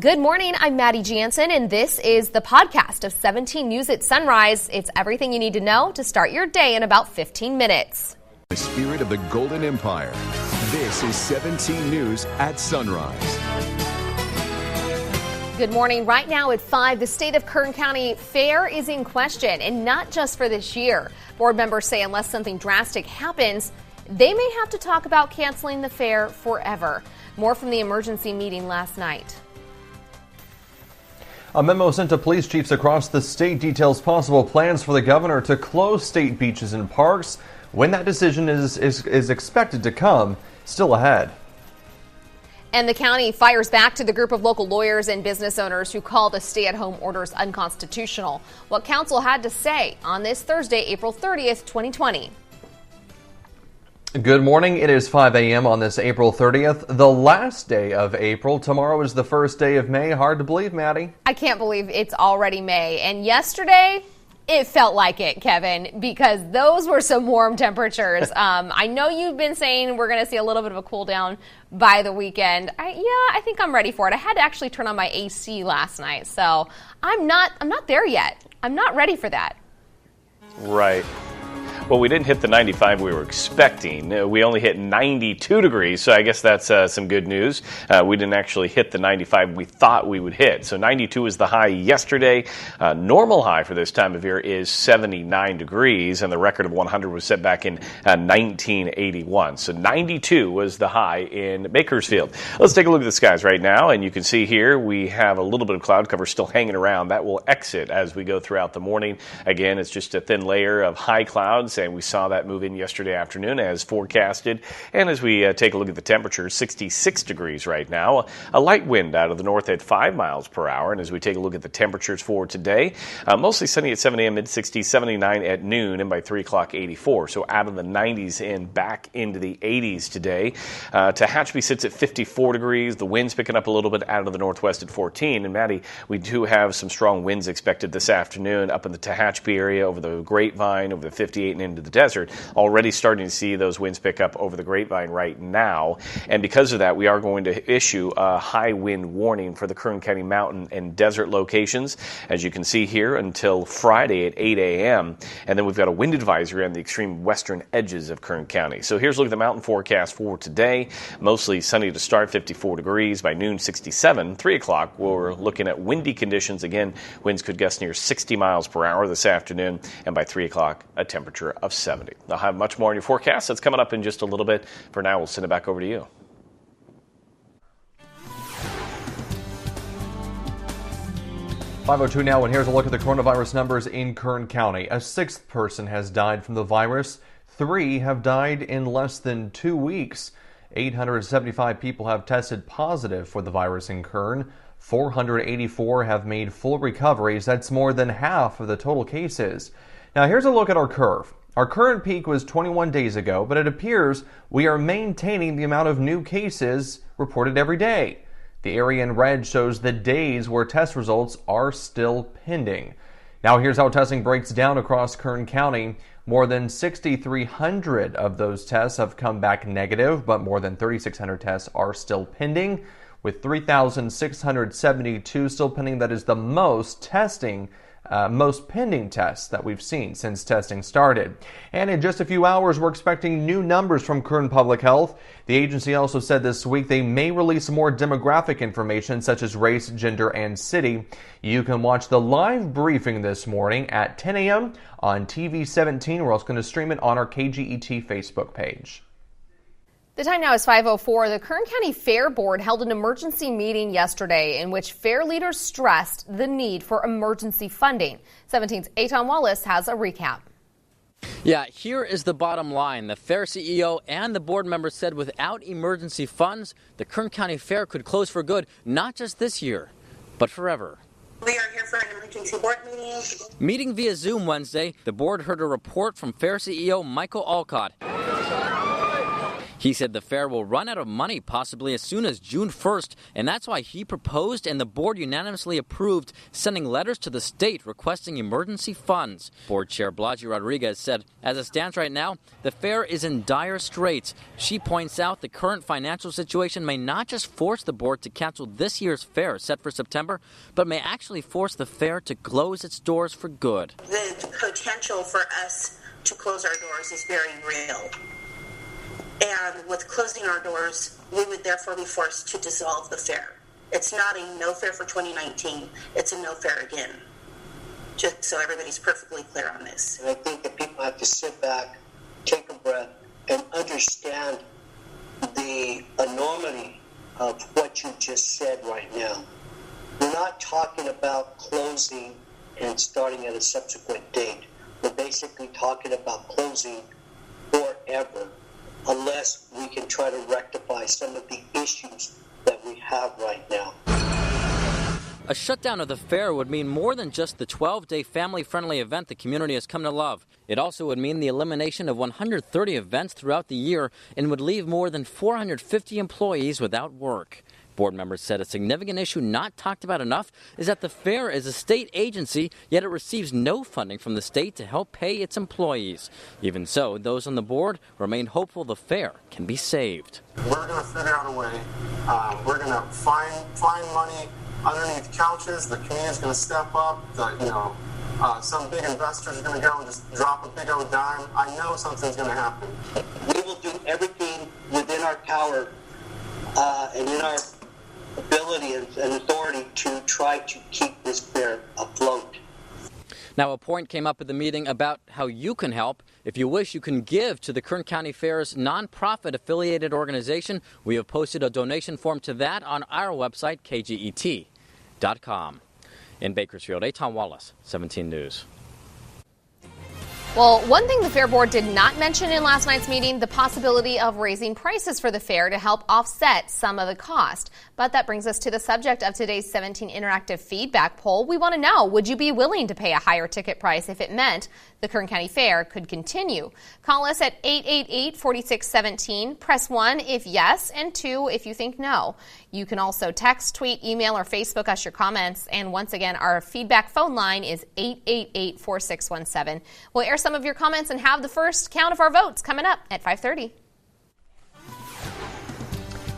Good morning, I'm Maddie Jansen, and this is the podcast of 17 News at Sunrise. It's everything you need to know to start your day in about 15 minutes. The spirit of the Golden Empire. This is 17 News at Sunrise. Good morning. Right now at 5, the state of Kern County fair is in question, and not just for this year. Board members say unless something drastic happens, they may have to talk about canceling the fair forever. More from the emergency meeting last night. A memo sent to police chiefs across the state details possible plans for the governor to close state beaches and parks. When that decision is expected to come, still ahead. And the county fires back to the group of local lawyers and business owners who call the stay-at-home orders unconstitutional. What council had to say on this Thursday, April 30th, 2020. Good morning. It is 5 a.m. on this April 30th, the last day of April. Tomorrow is the first day of May. Hard to believe, Maddie. I can't believe it's already May. And yesterday, it felt like it, Kevin, because those were some warm temperatures. I know you've been saying we're going to see a little bit of a cool down by the weekend. I think I'm ready for it. I had to actually turn on my AC last night, so I'm not there yet. I'm not ready for that. Right. Well, we didn't hit the 95 we were expecting. We only hit 92 degrees, so I guess that's some good news. We didn't actually hit the 95 we thought we would hit. So 92 was the high yesterday. Normal high for this time of year is 79 degrees, and the record of 100 was set back in 1981. So 92 was the high in Bakersfield. Let's take a look at the skies right now, and you can see here we have a little bit of cloud cover still hanging around. That will exit as we go throughout the morning. Again, it's just a thin layer of high clouds, and we saw that move in yesterday afternoon as forecasted. And as we take a look at the temperature, 66 degrees right now. A light wind out of the north at 5 miles per hour. And as we take a look at the temperatures for today, mostly sunny at 7 a.m., mid-60s, 79 at noon, and by 3 o'clock, 84. So out of the 90s and back into the 80s today. Tehachapi sits at 54 degrees. The wind's picking up a little bit out of the northwest at 14. And Maddie, we do have some strong winds expected this afternoon up in the Tehachapi area over the Grapevine, over the 58 and into the desert. Already starting to see those winds pick up over the Grapevine right now. And because of that, we are going to issue a high wind warning for the Kern County mountain and desert locations, as you can see here, until Friday at 8 a.m. And then we've got a wind advisory on the extreme western edges of Kern County. So here's a look at the mountain forecast for today. Mostly sunny to start, 54 degrees. By noon, 67. 3 o'clock, we're looking at windy conditions. Again, winds could gust near 60 miles per hour this afternoon. And by 3 o'clock, a temperature of 70. I'll have much more in your forecast. That's coming up in just a little bit. For now, we'll send it back over to you. .502 now, and here's a look at the coronavirus numbers in Kern County. A sixth person has died from the virus. 3 have died in less than 2 weeks. 875 people have tested positive for the virus in Kern. 484 have made full recoveries. That's more than half of the total cases. Now here's a look at our curve. Our current peak was 21 days ago, but it appears we are maintaining the amount of new cases reported every day. The area in red shows the days where test results are still pending. Now here's how testing breaks down across Kern County. More than 6,300 of those tests have come back negative, but more than 3,600 tests are still pending, with 3,672 still pending. That is the most pending tests that we've seen since testing started. And in just a few hours, we're expecting new numbers from Kern Public Health. The agency also said this week they may release more demographic information such as race, gender, and city. You can watch the live briefing this morning at 10 a.m. on TV 17. We're also going to stream it on our KGET Facebook page. The time now is 5:04. The Kern County Fair Board held an emergency meeting yesterday in which fair leaders stressed the need for emergency funding. 17's Aton Wallace has a recap. Yeah, here is the bottom line. The Fair CEO and the board members said without emergency funds, the Kern County Fair could close for good, not just this year, but forever. We are here for an emergency board meeting. Meeting via Zoom Wednesday, the board heard a report from Fair CEO Michael Alcott. He said the fair will run out of money possibly as soon as June 1st, and that's why he proposed and the board unanimously approved sending letters to the state requesting emergency funds. Board Chair Balaji Rodriguez said, as it stands right now, the fair is in dire straits. She points out the current financial situation may not just force the board to cancel this year's fair set for September, but may actually force the fair to close its doors for good. The potential for us to close our doors is very real. And with closing our doors, we would therefore be forced to dissolve the fair. It's not a no fair for 2019, it's a no fair again. Just so everybody's perfectly clear on this. And I think that people have to sit back, take a breath, and understand the enormity of what you just said right now. We're not talking about closing and starting at a subsequent date. We're basically talking about closing forever, unless we can try to rectify some of the issues that we have right now. A shutdown of the fair would mean more than just the 12-day family-friendly event the community has come to love. It also would mean the elimination of 130 events throughout the year and would leave more than 450 employees without work. Board members said a significant issue not talked about enough is that the fair is a state agency, yet it receives no funding from the state to help pay its employees. Even so, those on the board remain hopeful the fair can be saved. We're going to figure out a way. We're going to find money underneath couches. The community's going to step up. Some big investors are going to go and just drop a big old dime. I know something's going to happen. We will do everything within our power and in our ability and authority to try to keep this fair afloat. Now, a point came up at the meeting about how you can help. If you wish, you can give to the Kern County Fair's nonprofit affiliated organization. We have posted a donation form to that on our website, kget.com. In Bakersfield, Tom Wallace, 17 News. Well, one thing the Fair Board did not mention in last night's meeting, the possibility of raising prices for the fair to help offset some of the cost. But that brings us to the subject of today's 17 interactive feedback poll. We want to know, would you be willing to pay a higher ticket price if it meant the Kern County Fair could continue? Call us at 888-4617. Press 1 if yes, and 2 if you think no. You can also text, tweet, email, or Facebook us your comments. And once again, our feedback phone line is 888-4617. We'll air some of your comments and have the first count of our votes coming up at 5:30.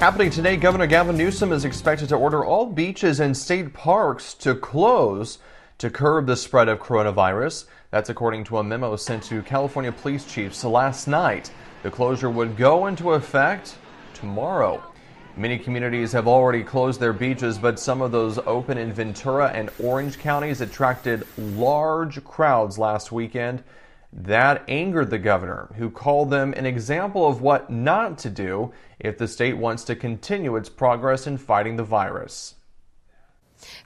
Happening today, Governor Gov Newsom is expected to order all beaches and state parks to close to curb the spread of coronavirus. That's according to a memo sent to California police chiefs last night. The closure would go into effect tomorrow. Many communities have already closed their beaches, but some of those open in Ventura and Orange counties attracted large crowds last weekend. That angered the governor, who called them an example of what not to do if the state wants to continue its progress in fighting the virus.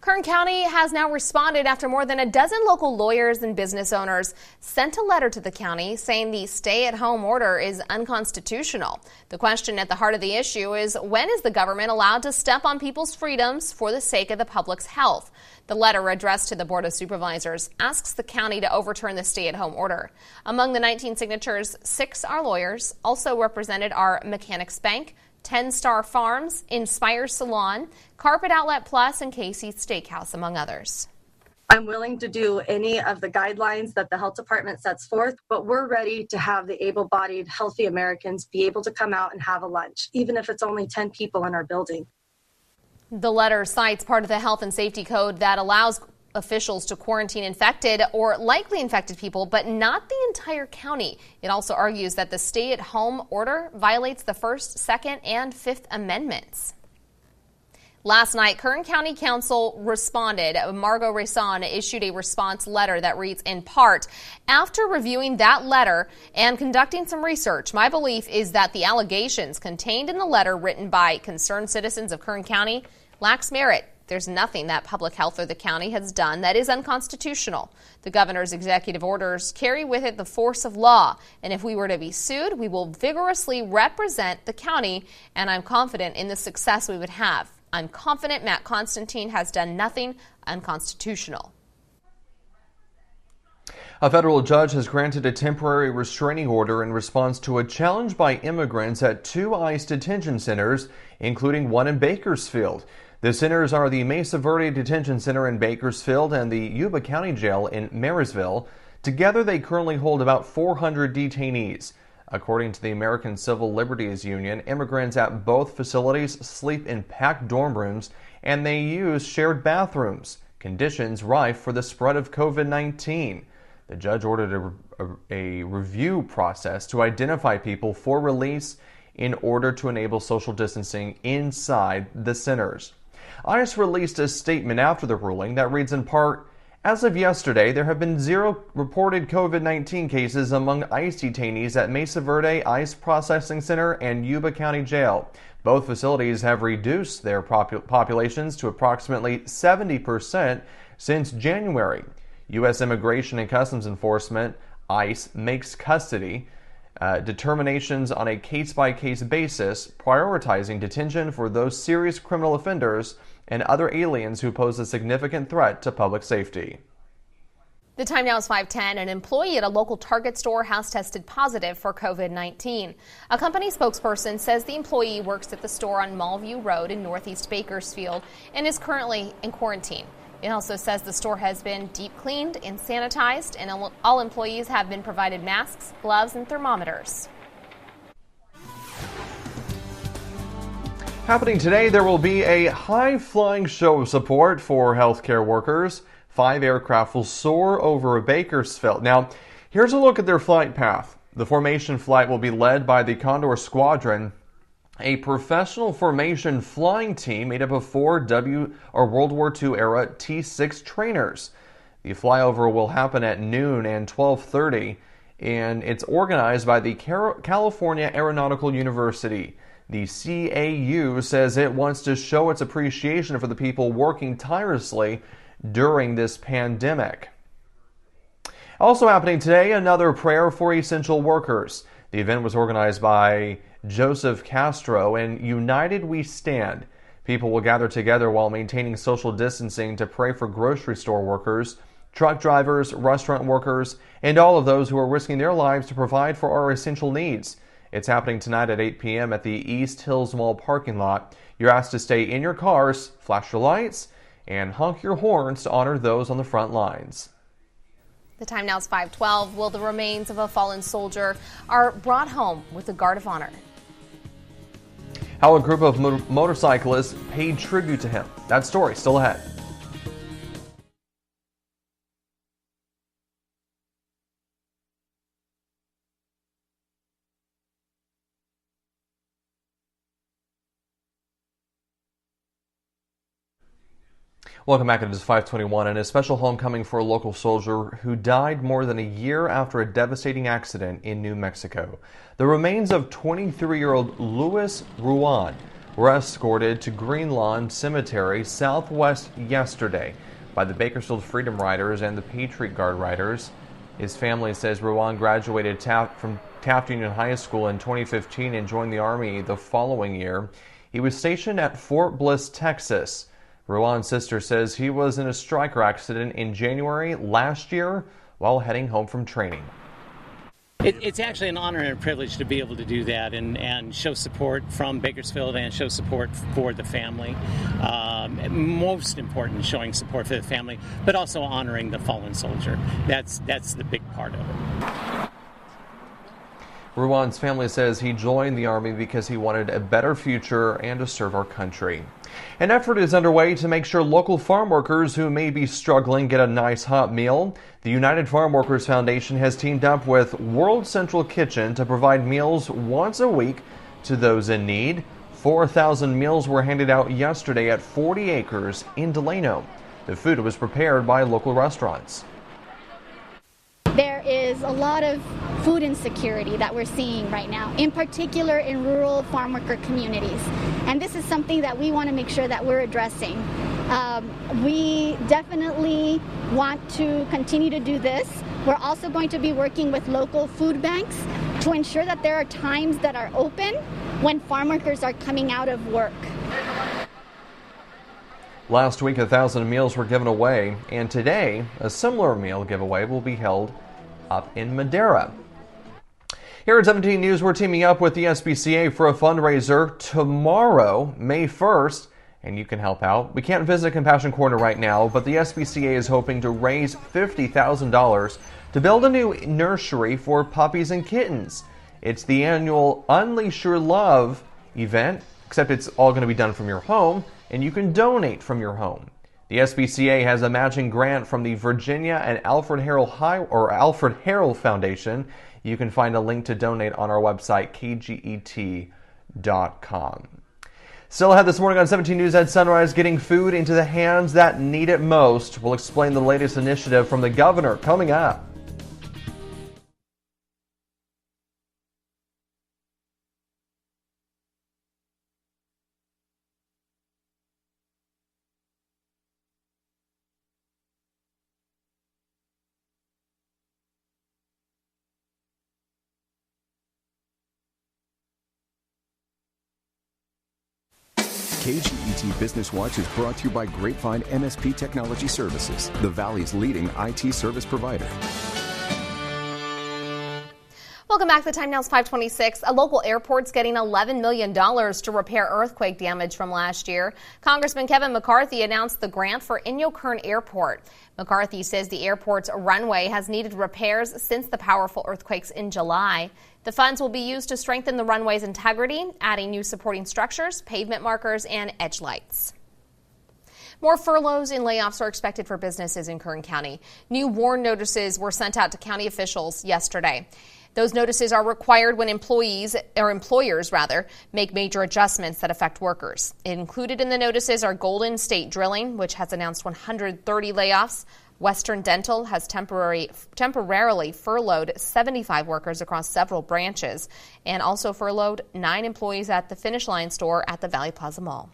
Kern County has now responded after more than a dozen local lawyers and business owners sent a letter to the county saying the stay-at-home order is unconstitutional. The question at the heart of the issue is, when is the government allowed to step on people's freedoms for the sake of the public's health? The letter addressed to the Board of Supervisors asks the county to overturn the stay-at-home order. Among the 19 signatures, 6 are lawyers. Also represented are Mechanics Bank, 10 Star Farms, Inspire Salon, Carpet Outlet Plus, and Casey's Steakhouse, among others. I'm willing to do any of the guidelines that the health department sets forth, but we're ready to have the able-bodied, healthy Americans be able to come out and have a lunch, even if it's only 10 people in our building. The letter cites part of the health and safety code that allows officials to quarantine infected or likely infected people, but not the entire county. It also argues that the stay-at-home order violates the First, Second, and Fifth Amendments. Last night, Kern County Council responded. Margot Raison issued a response letter that reads, in part, after reviewing that letter and conducting some research, my belief is that the allegations contained in the letter written by concerned citizens of Kern County lacks merit. There's nothing that public health or the county has done that is unconstitutional. The governor's executive orders carry with it the force of law, and if we were to be sued, we will vigorously represent the county, and I'm confident in the success we would have. I'm confident Matt Constantine has done nothing unconstitutional. A federal judge has granted a temporary restraining order in response to a challenge by immigrants at 2 ICE detention centers, including one in Bakersfield. The centers are the Mesa Verde Detention Center in Bakersfield and the Yuba County Jail in Marysville. Together, they currently hold about 400 detainees. According to the American Civil Liberties Union, immigrants at both facilities sleep in packed dorm rooms and they use shared bathrooms, conditions rife for the spread of COVID-19. The judge ordered a review process to identify people for release in order to enable social distancing inside the centers. ICE released a statement after the ruling that reads in part, "As of yesterday, there have been 0 reported COVID-19 cases among ICE detainees at Mesa Verde ICE Processing Center and Yuba County Jail. Both facilities have reduced their populations to approximately 70% since January. U.S. Immigration and Customs Enforcement, ICE, makes custody determinations on a case-by-case basis, prioritizing detention for those serious criminal offenders and other aliens who pose a significant threat to public safety." The time now is 5:10. An employee at a local Target store has tested positive for COVID-19. A company spokesperson says the employee works at the store on Mallview Road in Northeast Bakersfield and is currently in quarantine. It also says the store has been deep cleaned and sanitized, and all employees have been provided masks, gloves, and thermometers. Happening today, there will be a high-flying show of support for healthcare workers. 5 aircraft will soar over Bakersfield. Now, here's a look at their flight path. The formation flight will be led by the Condor Squadron, a professional formation flying team made up of 4 World War II era T-6 trainers. The flyover will happen at noon and 12:30, and it's organized by the California Aeronautical University. The CAU says it wants to show its appreciation for the people working tirelessly during this pandemic. Also happening today, another prayer for essential workers. The event was organized by Joseph Castro and United We Stand. People will gather together while maintaining social distancing to pray for grocery store workers, truck drivers, restaurant workers, and all of those who are risking their lives to provide for our essential needs. It's happening tonight at 8 p.m. at the East Hills Mall parking lot. You're asked to stay in your cars, flash your lights, and honk your horns to honor those on the front lines. The time now is 5:12. Will the remains of a fallen soldier are brought home with a guard of honor? How a group of motorcyclists paid tribute to him. That story still ahead. Welcome back. It is 5:21 and a special homecoming for a local soldier who died more than a year after a devastating accident in New Mexico. The remains of 23-year-old Louis Ruan were escorted to Green Lawn Cemetery Southwest yesterday by the Bakersfield Freedom Riders and the Patriot Guard Riders. His family says Ruan graduated from Taft Union High School in 2015 and joined the Army the following year. He was stationed at Fort Bliss, Texas. Ruan's sister says he was in a striker accident in January last year while heading home from training. It's actually an honor and a privilege to be able to do that and show support from Bakersfield and show support for the family. Most important, showing support for the family, but also honoring the fallen soldier. That's the big part of it. Ruan's family says he joined the Army because he wanted a better future and to serve our country. An effort is underway to make sure local farm workers who may be struggling get a nice hot meal. The United Farm Workers Foundation has teamed up with World Central Kitchen to provide meals once a week to those in need. 4,000 meals were handed out yesterday at 40 acres in Delano. The food was prepared by local restaurants. There is a lot of food insecurity that we're seeing right now, in particular in rural farm worker communities. And this is something that we want to make sure that we're addressing. We definitely want to continue to do this. We're also going to be working with local food banks to ensure that there are times that are open when farm workers are coming out of work. Last week, 1,000 meals were given away, and today, a similar meal giveaway will be held up in Madera. Here at 17 News, we're teaming up with the SPCA for a fundraiser tomorrow, May 1st, and you can help out. We can't visit Compassion Corner right now, but the SPCA is hoping to raise $50,000 to build a new nursery for puppies and kittens. It's the annual Unleash Your Love event, except it's all going to be done from your home, and you can donate from your home. The SPCA has a matching grant from the Virginia and Alfred Harrell Foundation. You can find a link to donate on our website, kget.com. Still ahead this morning on 17 News at Sunrise, getting food into the hands that need it most. We'll explain the latest initiative from the governor coming up. KGET Business Watch is brought to you by Grapevine MSP Technology Services, the Valley's leading IT service provider. Welcome back. The time now is 5:26. A local airport's getting $11 million to repair earthquake damage from last year. Congressman Kevin McCarthy announced the grant for Inyo Kern Airport. McCarthy says the airport's runway has needed repairs since the powerful earthquakes in July. The funds will be used to strengthen the runway's integrity, adding new supporting structures, pavement markers, and edge lights. More furloughs and layoffs are expected for businesses in Kern County. New warn notices were sent out to county officials yesterday. Those notices are required when employers make major adjustments that affect workers. Included in the notices are Golden State Drilling, which has announced 130 layoffs. Western Dental has temporarily furloughed 75 workers across several branches and also furloughed 9 employees at the Finish Line store at the Valley Plaza Mall.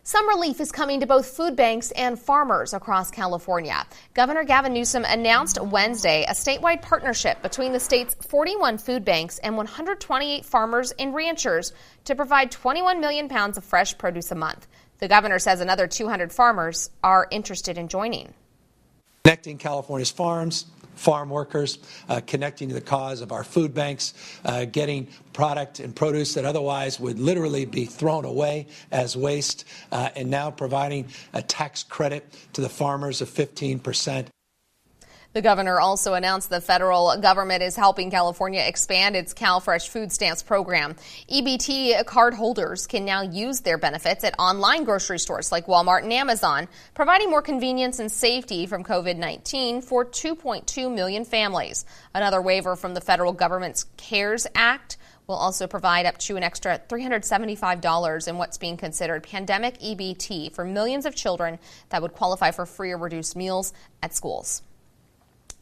Some relief is coming to both food banks and farmers across California. Governor Gavin Newsom announced Wednesday a statewide partnership between the state's 41 food banks and 128 farmers and ranchers to provide 21 million pounds of fresh produce a month. The governor says another 200 farmers are interested in joining. Connecting California's farms, farm workers, connecting to the cause of our food banks, getting product and produce that otherwise would literally be thrown away as waste, and now providing a tax credit to the farmers of 15%. The governor also announced the federal government is helping California expand its CalFresh food stamps program. EBT card holders can now use their benefits at online grocery stores like Walmart and Amazon, providing more convenience and safety from COVID-19 for 2.2 million families. Another waiver from the federal government's CARES Act will also provide up to an extra $375 in what's being considered pandemic EBT for millions of children that would qualify for free or reduced meals at schools.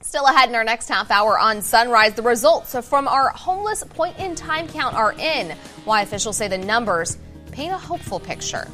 Still ahead in our next half hour on Sunrise, the results from our homeless point-in-time count are in. Why officials say the numbers paint a hopeful picture.